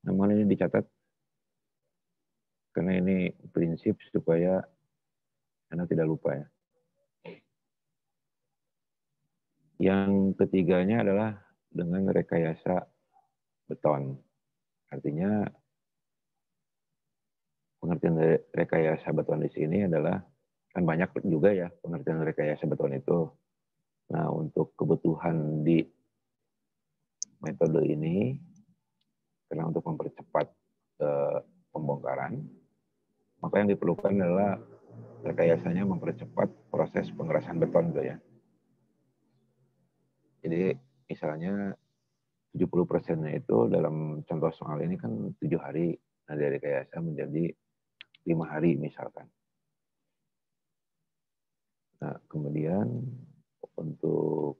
Namun ini dicatat karena ini prinsip supaya Anda tidak lupa ya. Yang ketiganya adalah dengan rekayasa beton. Artinya pengertian dari rekayasa beton di sini adalah, kan banyak juga ya pengertian rekayasa beton itu. Nah, untuk kebutuhan di metode ini, karena untuk mempercepat pembongkaran, maka yang diperlukan adalah rekayasanya mempercepat proses pengerasan beton tuh ya. Jadi misalnya 70%-nya itu dalam contoh soal ini kan 7 hari, nah dari rekayasa menjadi 5 hari misalkan. Nah, kemudian untuk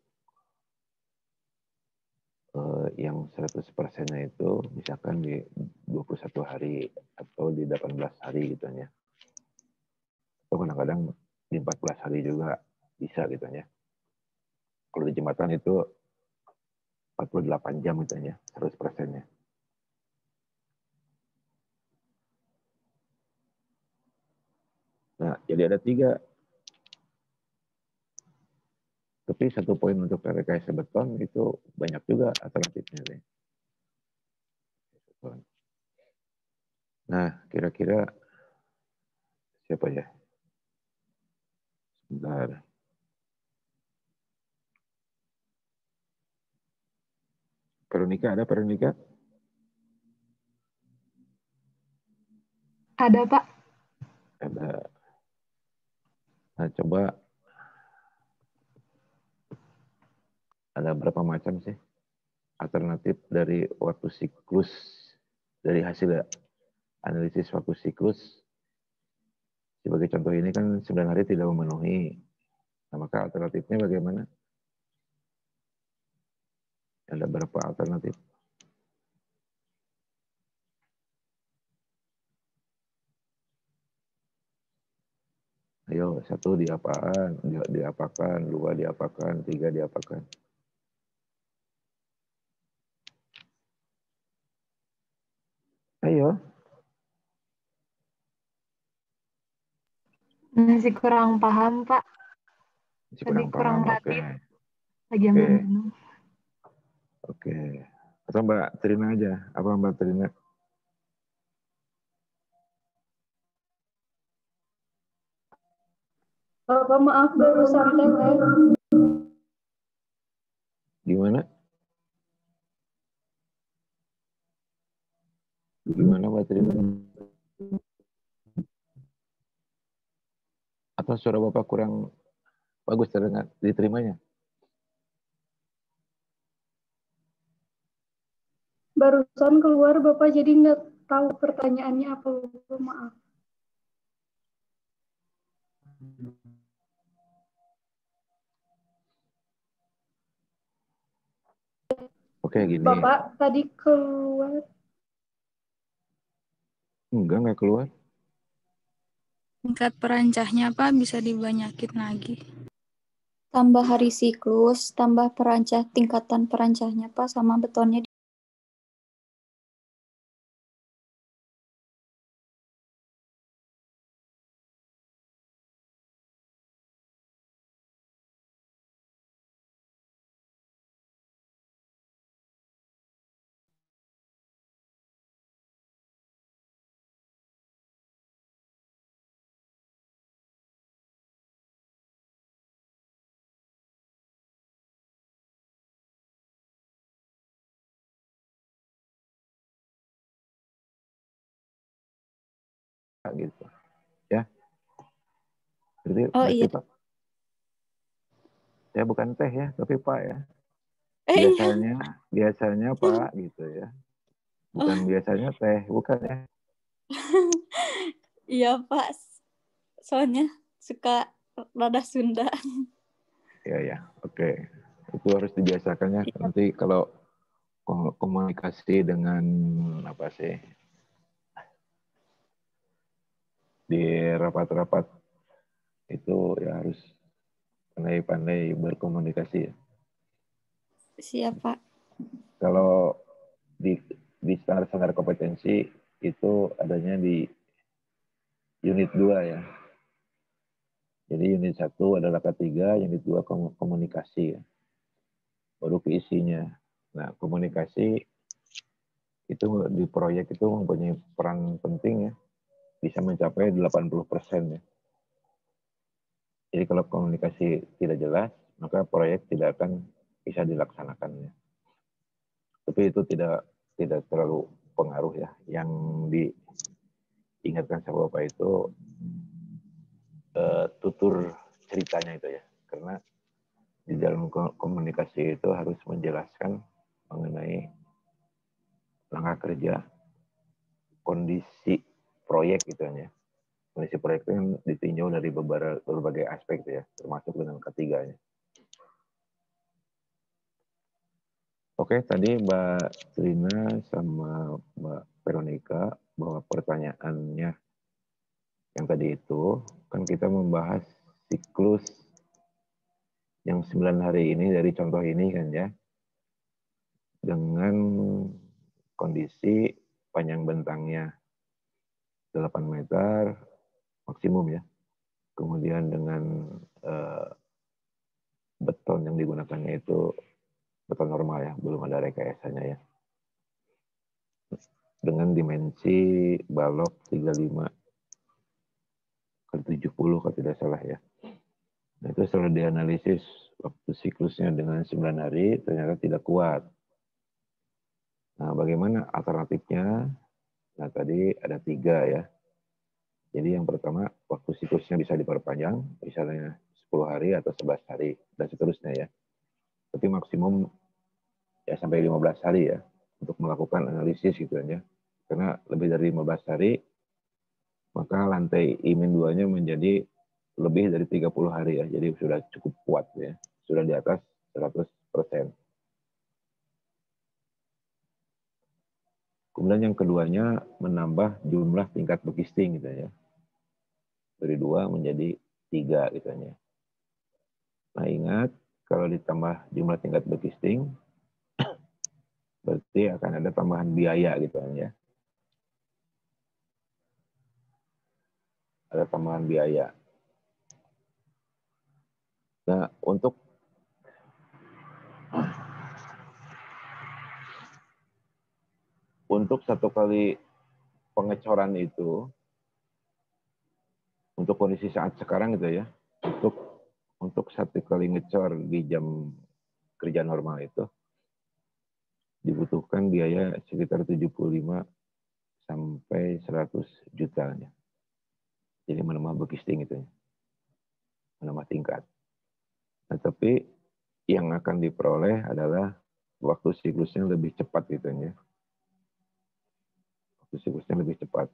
yang 100%-nya itu misalkan di 21 hari atau di 18 hari gitu ya. Atau kadang-kadang di 14 hari juga bisa gitu ya. Kalau di jembatan itu 48 jam gitu ya, 100%-nya. Nah, jadi ada 3. Tapi satu poin untuk rekayasa beton itu banyak juga alternatifnya. Nah, kira-kira siapa ya? Sebentar. Veronica, ada Veronica? Ada, Pak. Ada. Nah, coba ada berapa macam sih alternatif dari waktu siklus, dari hasil analisis waktu siklus. Sebagai contoh ini kan 9 hari tidak memenuhi. Nah, maka alternatifnya bagaimana? Ada berapa alternatif? Ayo, 1 diapakan, 2 diapakan, 2 diapakan, 3 diapakan. Ayo. Masih kurang paham, Pak. Masih Tadi kurang paham, oke. rapid. Lagi ambil minum. Oke. Atau Mbak Trina aja. Apa Mbak Trina? Bapak maaf barusan teh. Gimana? Gimana Mbak Trina? Atau suara Bapak kurang bagus terdengar, diterimanya? Barusan keluar Bapak jadi nggak tahu pertanyaannya apa, Bapak maaf. Oke, gini. Bapak tadi keluar. Enggak keluar. Tingkat perancahnya Pak bisa dibanyakin lagi. Tambah hari siklus, tambah perancah, tingkatan perancahnya Pak, sama betonnya. Gitu. Ya. Berarti, Oh iya. Pak. Ya bukan teh ya, tapi Pak ya. Iya. Biasanya Pak gitu ya. Bukan biasanya teh, bukan ya. Iya Pak. Soalnya suka rada Sunda. Ya. Oke. Itu harus dibiasakannya. Nanti kalau komunikasi dengan apa sih? Di rapat-rapat itu ya harus pandai-pandai berkomunikasi ya. Siap Pak. Kalau di di standar kompetensi itu adanya di unit 2 ya. Jadi unit 1 adalah K3, unit 2 komunikasi ya. Baru keisinya. Nah, komunikasi itu di proyek itu mempunyai peran penting ya. Bisa mencapai 80% ya. Jadi kalau komunikasi tidak jelas, maka proyek tidak akan bisa dilaksanakan ya. Tapi itu tidak terlalu pengaruh ya. Yang diingatkan sama Bapak itu tutur ceritanya itu ya. Karena di dalam komunikasi itu harus menjelaskan mengenai langkah kerja, kondisi proyek gitu ya. Kondisi proyek itu yang ditinjau dari berbagai aspek ya, termasuk dengan ketiganya. Oke, tadi Mbak Trina sama Mbak Veronica bahwa pertanyaannya yang tadi itu kan kita membahas siklus yang 9 hari ini dari contoh ini kan ya, dengan kondisi panjang bentangnya 8 meter maksimum ya. Kemudian dengan beton yang digunakannya itu beton normal ya, belum ada rekayasanya ya. Dengan dimensi balok 35 kali 70 kalau tidak salah ya. Nah, itu setelah dianalisis waktu siklusnya dengan 9 hari ternyata tidak kuat. Nah, bagaimana alternatifnya? Nah, tadi ada 3 ya. Jadi yang pertama, waktu siklusnya bisa diperpanjang, misalnya 10 hari atau 11 hari, dan seterusnya ya. Tapi maksimum ya sampai 15 hari ya, untuk melakukan analisis gitu ya. Karena lebih dari 15 hari, maka lantai I-2-nya menjadi lebih dari 30 hari ya. Jadi sudah cukup kuat ya. Sudah di atas 100%. Kemudian yang keduanya menambah jumlah tingkat bekisting gitu ya. Dari 2 menjadi 3 gitu ya. Nah, ingat kalau ditambah jumlah tingkat bekisting berarti akan ada tambahan biaya gitu ya. Ada tambahan biaya. Nah, untuk satu kali pengecoran itu, untuk kondisi saat sekarang gitu ya, untuk satu kali ngecor di jam kerja normal itu dibutuhkan biaya sekitar 75 sampai 100 juta ya. Jadi menambah bekisting itu ya. Menambah tingkat. Nah, tapi yang akan diperoleh adalah waktu siklusnya lebih cepat gitu ya. Waktu siklusnya lebih cepat.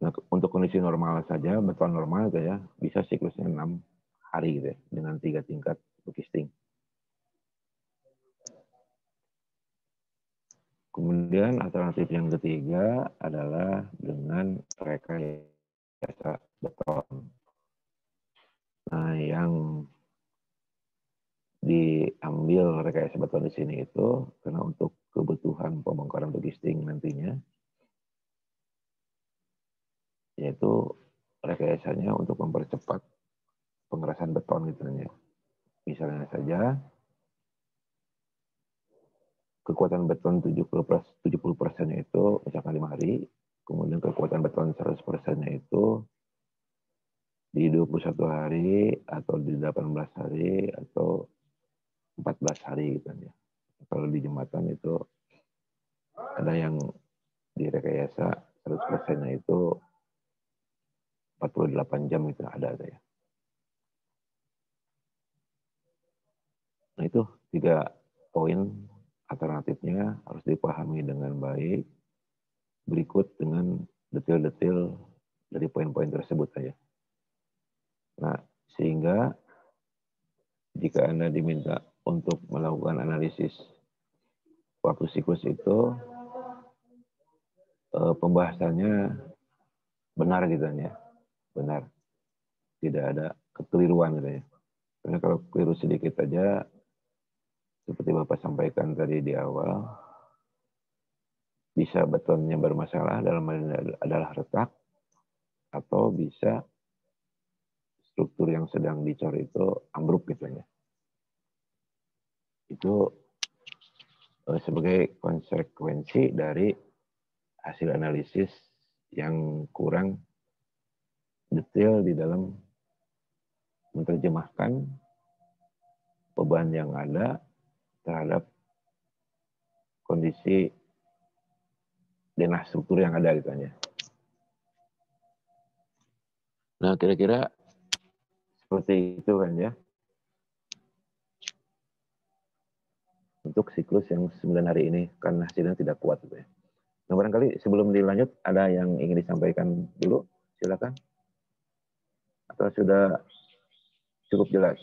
Nah, untuk kondisi normal saja, beton normal gitu ya, bisa siklusnya 6 hari gitu ya, dengan 3 tingkat bekisting. Kemudian alternatif yang ketiga adalah dengan rekayasa beton. Nah, yang diambil rekayasa beton di sini itu karena untuk kebutuhan pembongkaran bekisting nantinya, yaitu rekayasanya untuk mempercepat pengerasan beton gitu ya. Misalnya saja kekuatan beton 70%-nya itu misalkan 5 hari, kemudian kekuatan beton 100%-nya itu di 21 hari atau di 18 hari atau 14 hari gitu ya. Kalau di jembatan itu ada yang direkayasa 100%-nya itu 48 jam gitu ada ya. Nah, itu 3 poin alternatifnya harus dipahami dengan baik. Berikut dengan detail-detail dari poin-poin tersebut saja. Nah, sehingga jika Anda diminta untuk melakukan analisis waktu siklus itu, pembahasannya benar gitu ya. Benar. Tidak ada kekeliruan gitu ya. Karena kalau keliru sedikit aja seperti Bapak sampaikan tadi di awal, bisa betonnya bermasalah dalam hal ini adalah retak, atau bisa struktur yang sedang dicor itu ambruk gitu ya. Itu sebagai konsekuensi dari hasil analisis yang kurang detail di dalam menerjemahkan beban yang ada terhadap kondisi denah struktur yang ada gitu ya. Nah, kira-kira seperti itu kan ya. Untuk siklus yang 9 hari ini, karena hasilnya tidak kuat gitu ya. Nah, barangkali sebelum dilanjut, ada yang ingin disampaikan dulu? Silakan. Atau sudah cukup jelas?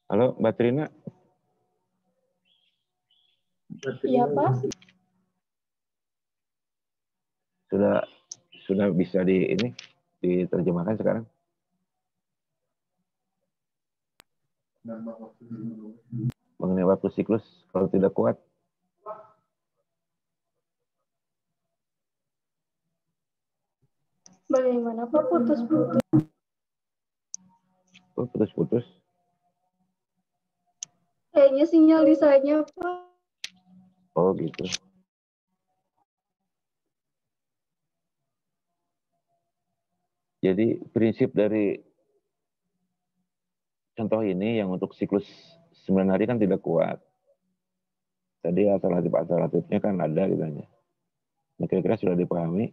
Halo, Mbak Trina? Iya, Pak. Sudah bisa diterjemahkan sekarang? Mengenai waktu siklus, kalau tidak kuat, Bagaimana, Pak? Putus-putus. putus-putus. Kayaknya sinyal di saya, Pak. Oh gitu. Jadi prinsip dari contoh ini yang untuk siklus 9 hari kan tidak kuat. Tadi alternatif-alternatifnya kan ada gitu aja. Nah, kira-kira sudah dipahami?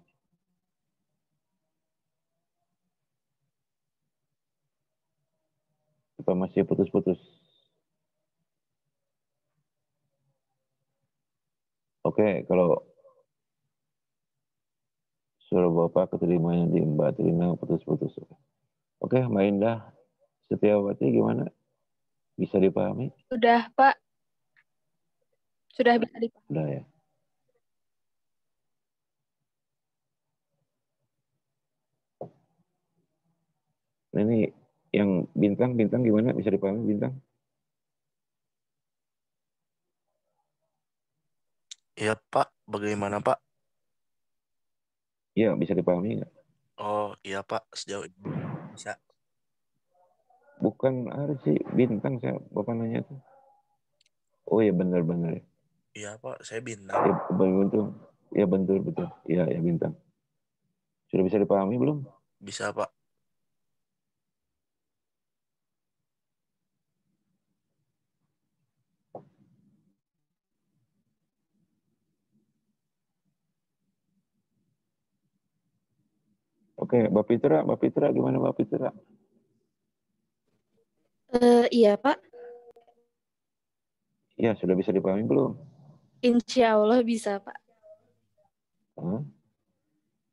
Atau masih putus-putus? Oke, kalau suara Bapak keterimanya di Mbak Trina putus-putus. Oke, Mbak Indah Setiawati gimana? Bisa dipahami? Sudah, Pak. Sudah bisa dipahami. Sudah ya. Nah, ini yang bintang gimana? Bisa dipahami bintang? Iya Pak, bagaimana Pak? Iya, bisa dipahami nggak? Oh iya Pak, sejauh ini bisa. Bukan ada sih bintang saya Bapak nanya tuh. Oh iya benar-benar ya. Iya Pak, saya bintang. Ya betul. Ya betul. Iya ya bintang. Sudah bisa dipahami belum? Bisa Pak. Oke, Mbak Fitra gimana Mbak Fitra? Iya, Pak. Ya, sudah bisa dipahami belum? Insya Allah bisa, Pak. Hah?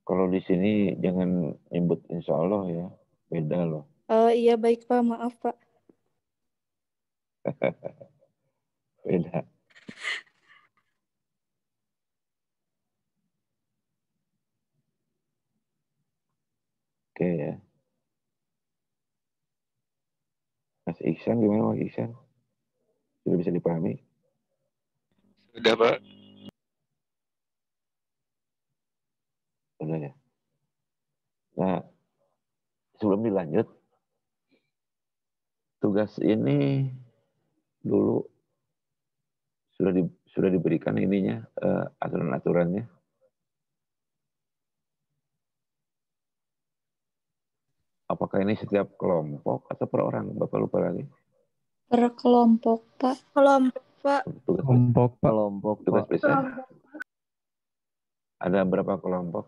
Kalau di sini jangan nyebut insya Allah ya, beda loh. Iya, baik, Pak. Maaf, Pak. Beda. Oke ya. Mas Iksan gimana Mas Iksan? Sudah bisa dipahami? Sudah, Pak. Sudah ya. Nah, sebelum dilanjut, tugas ini dulu sudah diberikan ininya aturan-aturannya. Apakah ini setiap kelompok atau per orang? Bapak lupa lagi. Per kelompok, Pak. Kelompok, Pak. Tugas besar. Ada berapa kelompok?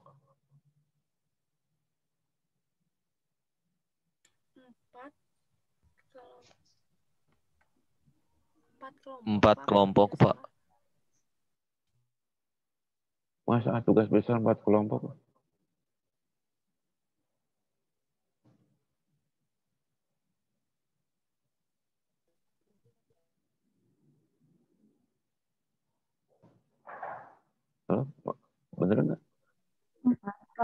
4 kelompok, Pak. Masa tugas besar 4 kelompok? Halo? Bener nggak?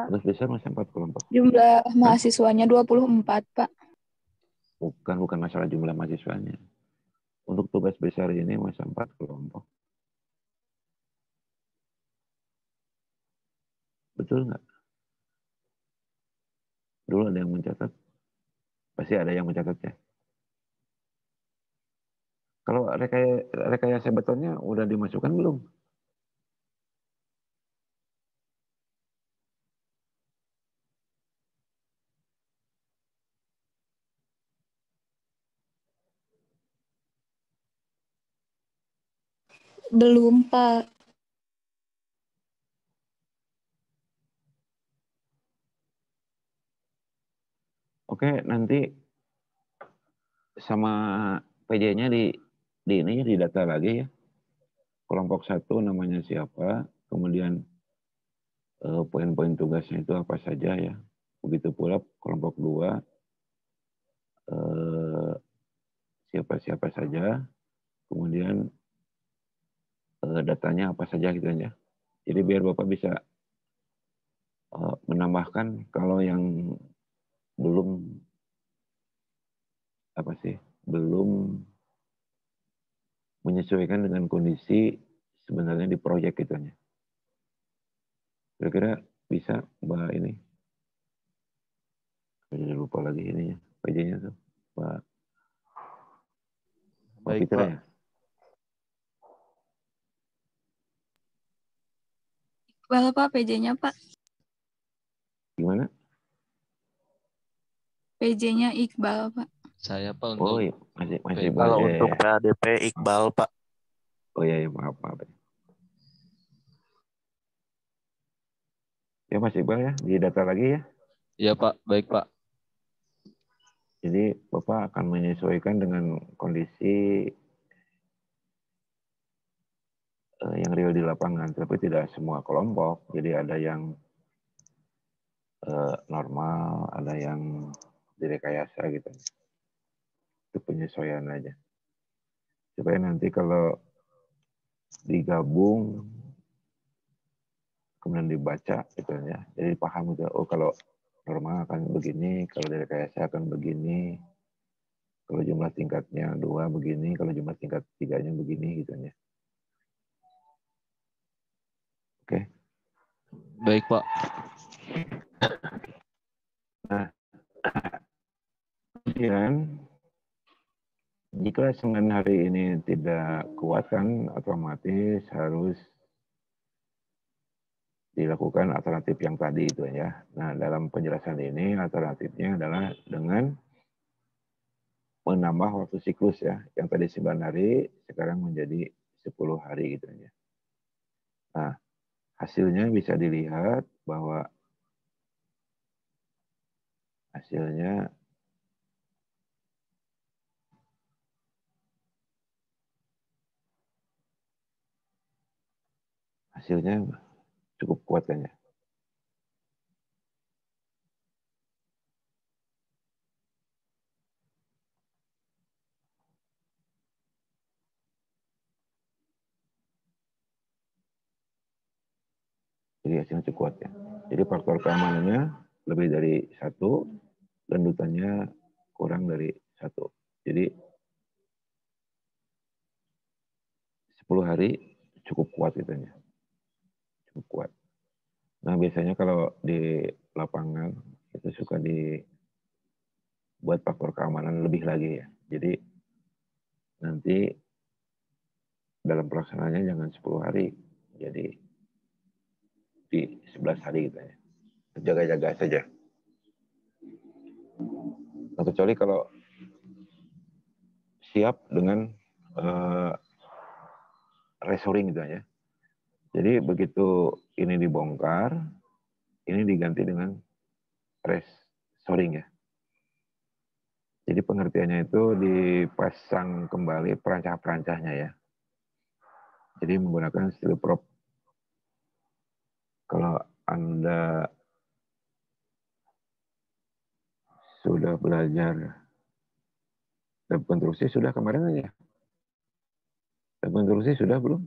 Tugas besar masih 4 kelompok. Jumlah mahasiswanya 24, Pak. Bukan masalah jumlah mahasiswanya. Untuk tugas besar ini masih 4 kelompok. Betul nggak? Dulu ada yang mencatat. Pasti ada yang mencatatnya. Kalau rekayasa betonnya udah dimasukkan belum? Belum, Pak. Oke, nanti sama PJ-nya di ini di data lagi ya. Kelompok 1 namanya siapa, kemudian poin-poin tugasnya itu apa saja ya. Begitu pula kelompok 2 siapa-siapa saja, kemudian datanya apa saja gitu ya. Jadi biar Bapak bisa menambahkan kalau yang belum menyesuaikan dengan kondisi sebenarnya di proyek gitu ya. Kira-kira bisa Mbak ini? Saya lupa lagi ininya, PJ-nya tuh. Mbak Baik, Fitra Pak. ya? Iqbal, Pak, PJ-nya, Pak. Gimana? PJ-nya Iqbal, Pak. Saya, Pak, Oh untuk iya, masih PJ. Kalau Mbak. untuk PADP Iqbal, Pak. Oh iya, maaf. Ya Mas Iqbal ya, di data lagi ya. Iya, Pak. Baik, Pak. Jadi Bapak akan menyesuaikan dengan kondisi yang real di lapangan, tapi tidak semua kelompok. Jadi ada yang normal, ada yang direkayasa gitu. Itu penyesuaian aja. Supaya nanti kalau digabung, kemudian dibaca gitu ya. Jadi paham gitu, oh kalau normal akan begini, kalau direkayasa akan begini, kalau jumlah tingkatnya 2 begini, kalau jumlah tingkat 3-nya begini gitu ya. Oke. Baik, Pak. Nah, kemudian jika semen hari ini tidak kuat kan otomatis harus dilakukan alternatif yang tadi itu ya. Nah, dalam penjelasan ini alternatifnya adalah dengan menambah waktu siklus ya. Yang tadi 9 hari sekarang menjadi 10 hari gitu ya. Nah, hasilnya bisa dilihat bahwa hasilnya cukup kuat kan ya. Jadi hasilnya cukup kuat ya. Jadi faktor keamanannya lebih dari 1, lanjutannya kurang dari 1. Jadi 10 hari cukup kuat gitu ya. Cukup kuat. Nah, biasanya kalau di lapangan itu suka dibuat faktor keamanan lebih lagi ya. Jadi nanti dalam pelaksanaannya jangan 10 hari. Jadi di 11 hari gitu ya. Jaga-jaga saja. Nah, kecuali kalau siap dengan restoring gitu ya. Jadi begitu ini dibongkar, ini diganti dengan restoring ya. Jadi pengertiannya itu dipasang kembali perancah-perancahnya ya. Jadi menggunakan steel prop. Kalau Anda sudah belajar lab konstruksi sudah kemarin aja. Lab konstruksi sudah belum?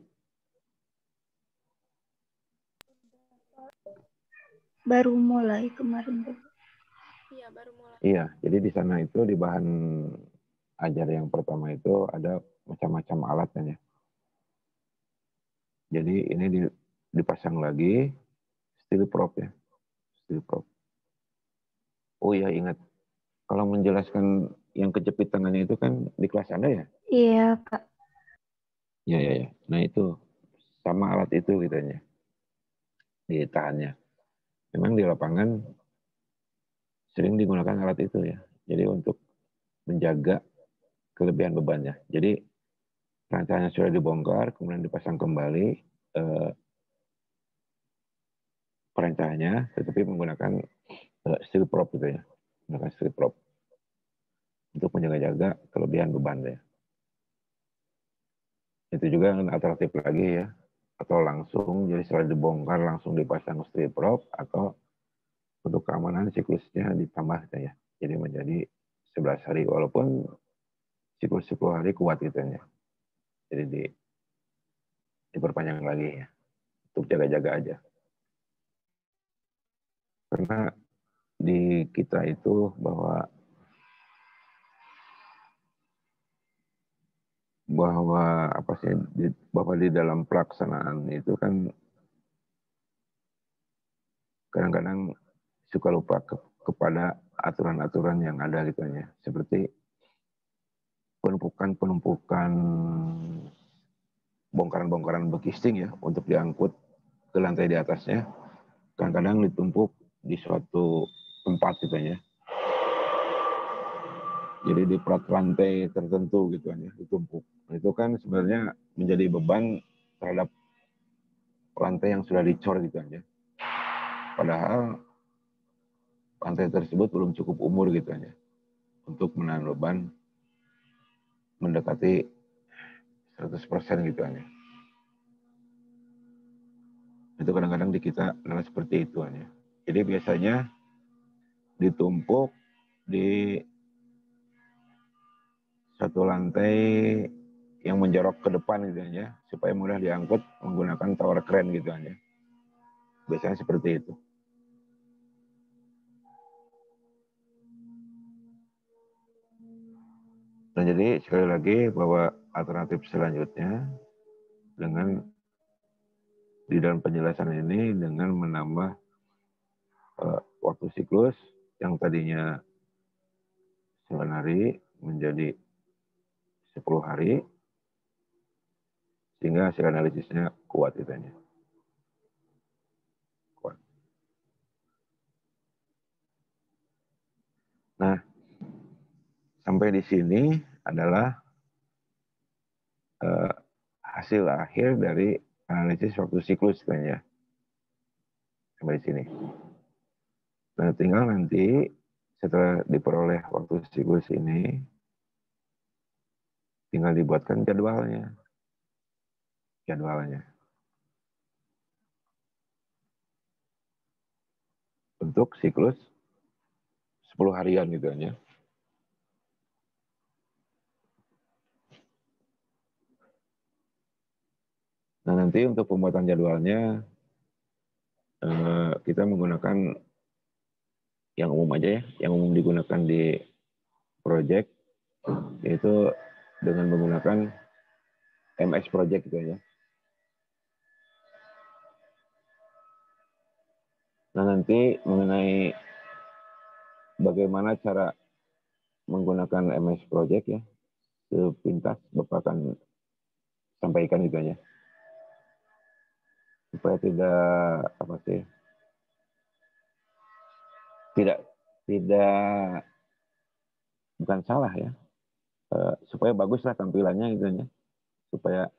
Baru mulai kemarin, Bapak. Iya, baru mulai. Iya, jadi di sana itu di bahan ajar yang pertama itu ada macam-macam alatnya. Jadi ini dipasang lagi steel prop ya, steel prop. Oh ya ingat, kalau menjelaskan yang kejepit tangannya itu kan di kelas Anda ya? Iya, Pak. Ya. Nah itu sama alat itu gitu ya, ditahannya. Memang di lapangan sering digunakan alat itu ya. Jadi untuk menjaga kelebihan bebannya. Jadi rancanya sudah dibongkar, kemudian dipasang kembali perancangnya, tetapi menggunakan steel prop gitu ya, menggunakan steel prop untuk menjaga-jaga kelebihan beban ya. Itu juga alternatif lagi ya, atau langsung jadi setelah dibongkar langsung dipasang steel prop, atau untuk keamanan siklusnya ditambah gitu ya. Jadi menjadi 11 hari walaupun siklus 10 hari kuat gitu ya. Jadi diperpanjang lagi ya untuk jaga-jaga aja. Karena di kita itu bahwa apa sih bahwa di dalam pelaksanaan itu kan kadang-kadang suka lupa kepada aturan-aturan yang ada gitu ya, seperti penumpukan bongkaran-bongkaran bekisting ya untuk diangkut ke lantai di atasnya, kadang-kadang ditumpuk di suatu tempat gitu ya. Jadi di plat lantai tertentu gitu kan ya, ditumpuk. Itu kan sebenarnya menjadi beban terhadap lantai yang sudah dicor gitu kan ya. Padahal lantai tersebut belum cukup umur gitu kan ya, untuk menahan beban mendekati 100% gitu kan ya. Itu kadang-kadang di kita adalah seperti itu kan ya. Jadi biasanya ditumpuk di satu lantai yang menjorok ke depan gitu ya, supaya mudah diangkut menggunakan tower crane gitu kan ya. Biasanya seperti itu. Nah jadi sekali lagi bahwa alternatif selanjutnya dengan di dalam penjelasan ini dengan menambah waktu siklus yang tadinya 9 hari menjadi 10 hari, sehingga hasil analisisnya kuat katanya. Kuat. Nah, sampai di sini adalah hasil akhir dari analisis waktu siklus katanya. Sampai di sini. Nah, tinggal nanti setelah diperoleh waktu siklus ini, tinggal dibuatkan jadwalnya. Untuk siklus 10 harian gitu ya. Nah, nanti untuk pembuatan jadwalnya kita menggunakan yang umum aja ya, yang umum digunakan di project, yaitu dengan menggunakan MS Project gitu ya. Nah, nanti mengenai bagaimana cara menggunakan MS Project ya, sepintas Bapak akan sampaikan gitu ya. Supaya tidak bukan salah ya, supaya baguslah tampilannya gitu ya, supaya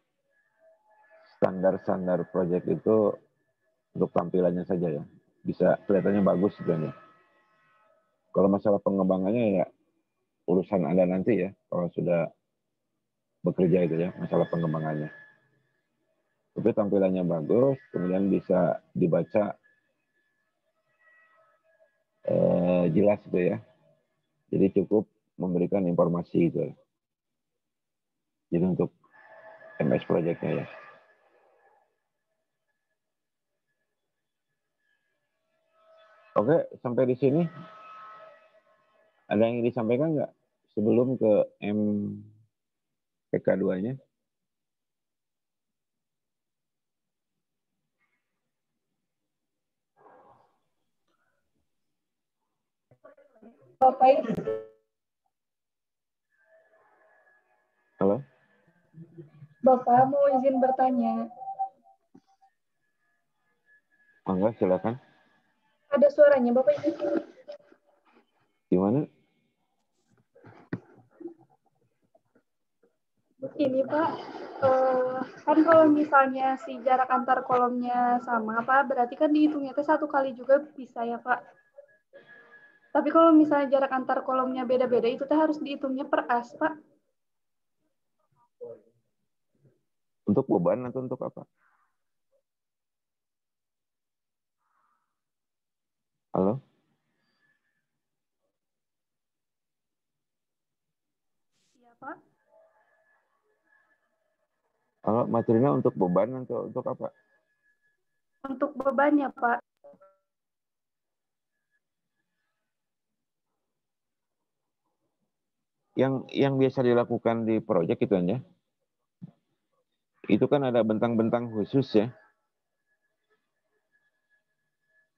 standar project itu untuk tampilannya saja ya bisa kelihatannya bagus gitu ya. Kalau masalah pengembangannya ya urusan Anda nanti ya, kalau sudah bekerja itu ya, masalah pengembangannya. Tapi tampilannya bagus, kemudian bisa dibaca jelas gitu ya. Jadi cukup memberikan informasi gitu. Jadi untuk MS Project-nya ya. Oke, sampai di sini ada yang disampaikan nggak sebelum ke MPK 2-nya? Bapak, Halo? Bapak mau izin bertanya. Enggak, silakan. Ada suaranya, Bapak izin. Gimana? Ini Pak, kan kalau misalnya si jarak antar kolomnya sama Pak, berarti kan dihitungnya itu 1 kali juga bisa ya Pak. Tapi kalau misalnya jarak antar kolomnya beda-beda, itu teh harus dihitungnya per as Pak. Untuk beban atau untuk apa? Halo? Iya Pak. Halo, materinya untuk beban atau untuk apa? Untuk bebannya Pak. Yang biasa dilakukan di proyek itu aja. Itu kan ada bentang-bentang khusus ya.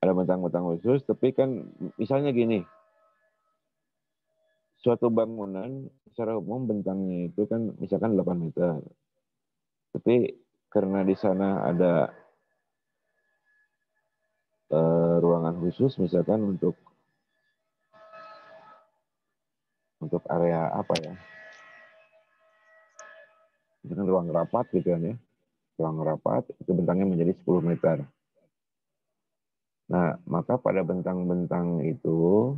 Ada bentang-bentang khusus, tapi kan misalnya gini, suatu bangunan secara umum bentangnya itu kan misalkan 8 meter. Tapi karena di sana ada ruangan khusus misalkan untuk area apa ya? Misalkan ruang rapat gitu kan ya. Ruang rapat itu bentangnya menjadi 10 meter. Nah, maka pada bentang-bentang itu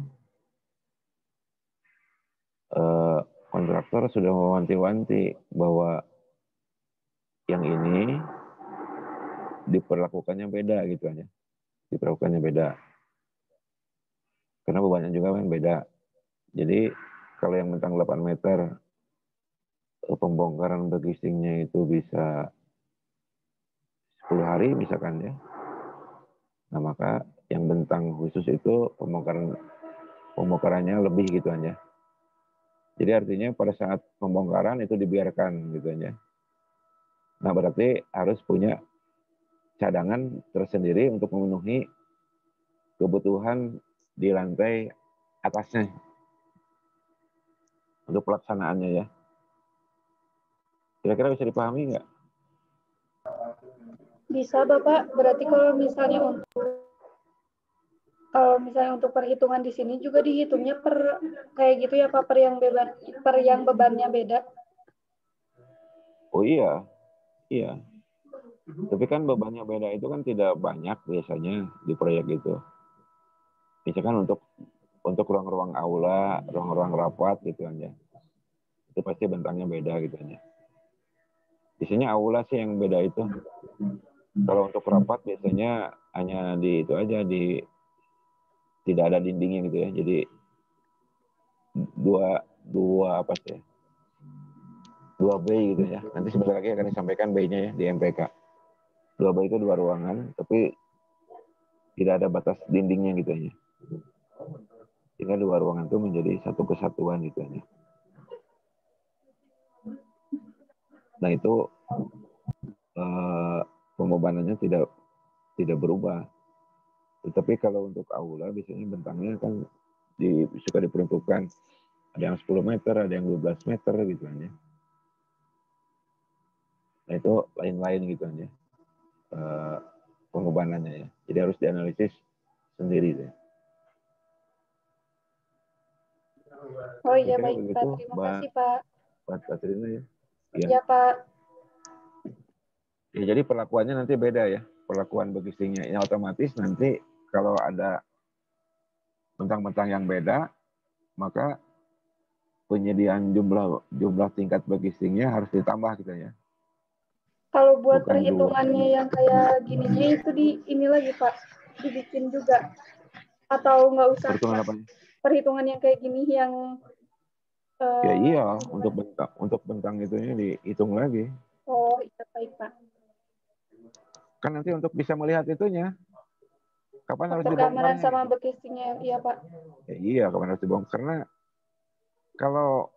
kontraktor sudah mewanti-wanti bahwa yang ini diperlakukannya beda gitu aja. Diperlakukannya beda. Karena bebannya juga kan beda. Jadi kalau yang bentang 8 meter pembongkaran begisingnya itu bisa 10 hari misalkan ya. Nah, maka yang bentang khusus itu pembongkarannya lebih gitu aja. Jadi artinya pada saat pembongkaran itu dibiarkan gitu aja. Nah, berarti harus punya cadangan tersendiri untuk memenuhi kebutuhan di lantai atasnya untuk pelaksanaannya ya. Kira-kira bisa dipahami nggak? Bisa Bapak, berarti kalau misalnya untuk perhitungan di sini juga dihitungnya per kayak gitu ya Pak, per yang bebannya beda. Oh iya, iya. Tapi kan bebannya beda itu kan tidak banyak biasanya di proyek itu. Misalkan untuk ruang-ruang aula, ruang-ruang rapat gitu aja. Itu pasti bentangnya beda gitu aja. Biasanya aula sih yang beda itu. Kalau untuk rapat biasanya hanya di itu aja tidak ada dindingnya gitu ya. Jadi dua apa sih? 2 bay gitu ya. Nanti sebentar lagi akan disampaikan bay-nya ya di MPK. 2 bay itu 2 ruangan, tapi tidak ada batas dindingnya gitu aja. Sehingga 2 ruangan itu menjadi satu kesatuan gitu aja. Nah itu pembebanannya tidak berubah. Tetapi kalau untuk aula biasanya bentangnya kan suka diperuntukkan ada yang 10 meter, ada yang 12 meter gitu aja. Nah itu lain-lain gitu aja pembebanannya ya. Jadi harus dianalisis sendiri deh. Oh iya Kira-kira baik begitu, Pak, terima kasih Pak. Mbak Katrina ya. Ya. Iya Pak. Ya, jadi perlakuannya nanti beda ya. Perlakuan begisingnya. Ini otomatis nanti kalau ada bentang-bentang yang beda, maka penyediaan jumlah tingkat begisingnya harus ditambah gitu ya. Kalau buat Bukan perhitungannya yang kayak gininya itu ini lagi Pak, dibikin juga. Atau nggak usah perhitungan Pak? apa? Perhitungan yang kayak gini yang Ya iya, untuk bentang itunya dihitung lagi. oh iya baik Pak. Kan nanti untuk bisa melihat itunya, kapan harus faktor keamanan dibongkarnya? sama bekastingnya, iya Pak. Ya, iya, kapan harus dibongkar? Karena kalau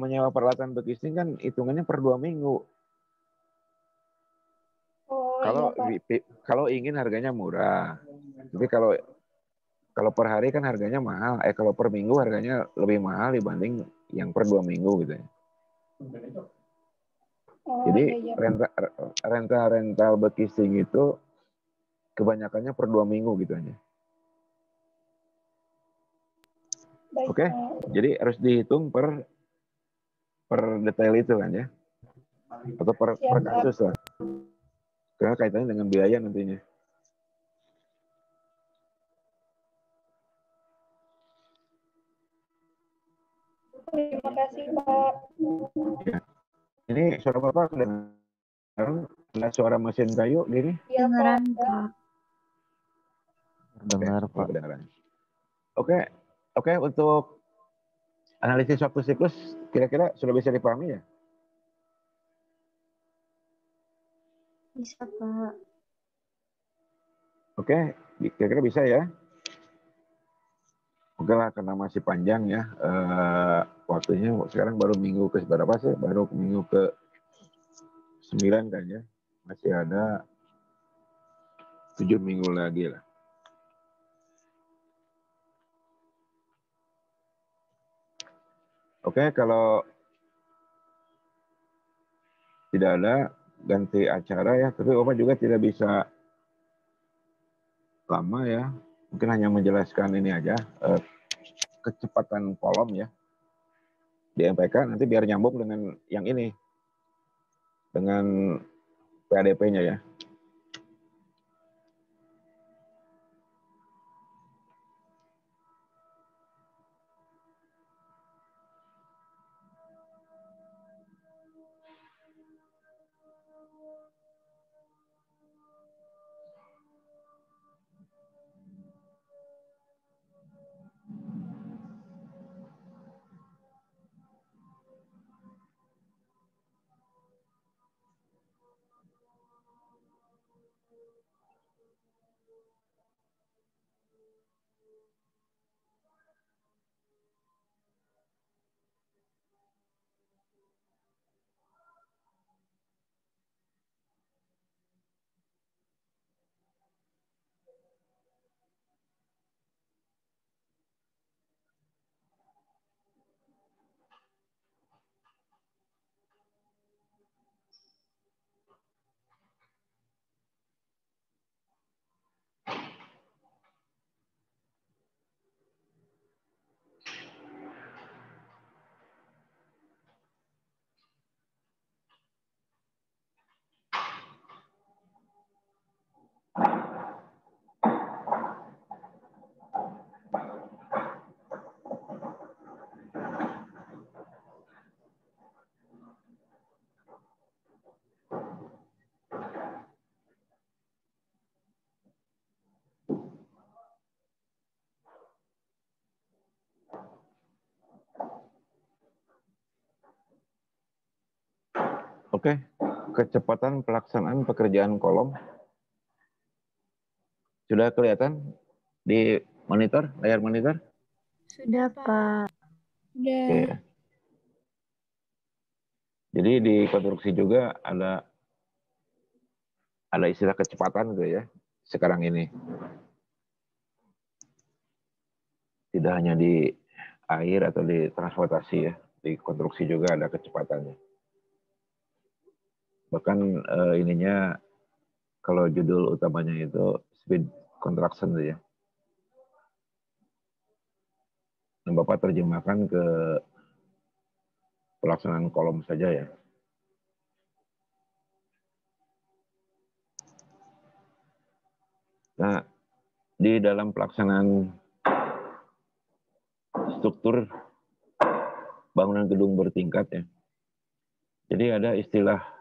menyewa peralatan bekasting kan hitungannya per 2 minggu. Oh iya Pak. Kalau ingin harganya murah. Tapi kalau per hari kan harganya mahal. Kalau per minggu harganya lebih mahal dibanding yang per 2 minggu gitu ya. Oh Jadi iya Pak. rental bekasting itu kebanyakannya per 2 minggu gitu aja. Baik, Oke, jadi harus dihitung per detail itu kan ya, atau per Siap, kasus lah, karena kaitannya dengan biaya nantinya. Terima kasih Pak. Ya. Ini suara Bapak kedengaran? Ada suara mesin kayu gini? Iya Dengeran, Pak. Pak. Dengar, Oke, Pak. kedengaran. Oke, untuk analisis waktu siklus kira-kira sudah bisa dipahami ya? Bisa, Pak. Oke, kira-kira bisa ya? Oke lah, karena masih panjang ya waktunya. Sekarang baru minggu ke berapa sih? Baru minggu ke 9 kan ya? Masih ada 7 minggu lagi lah. Oke, kalau tidak ada, ganti acara ya. Tapi Bapak juga tidak bisa lama ya. Mungkin hanya menjelaskan ini aja, kecepatan kolom ya. Di MPK nanti biar nyambung dengan yang ini. Dengan PADP-nya ya. Oke, kecepatan pelaksanaan pekerjaan kolom sudah kelihatan di monitor, layar monitor? Sudah, Pak. Udah. Oke. Jadi di konstruksi juga ada istilah kecepatan gitu ya sekarang ini. Tidak hanya di air atau di transportasi ya, di konstruksi juga ada kecepatannya. Bahkan ininya kalau judul utamanya itu speed contraction ya. Dan Bapak terjemahkan ke pelaksanaan kolom saja ya. Nah, di dalam pelaksanaan struktur bangunan gedung bertingkat ya. Jadi ada istilah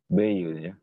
B gitu ya.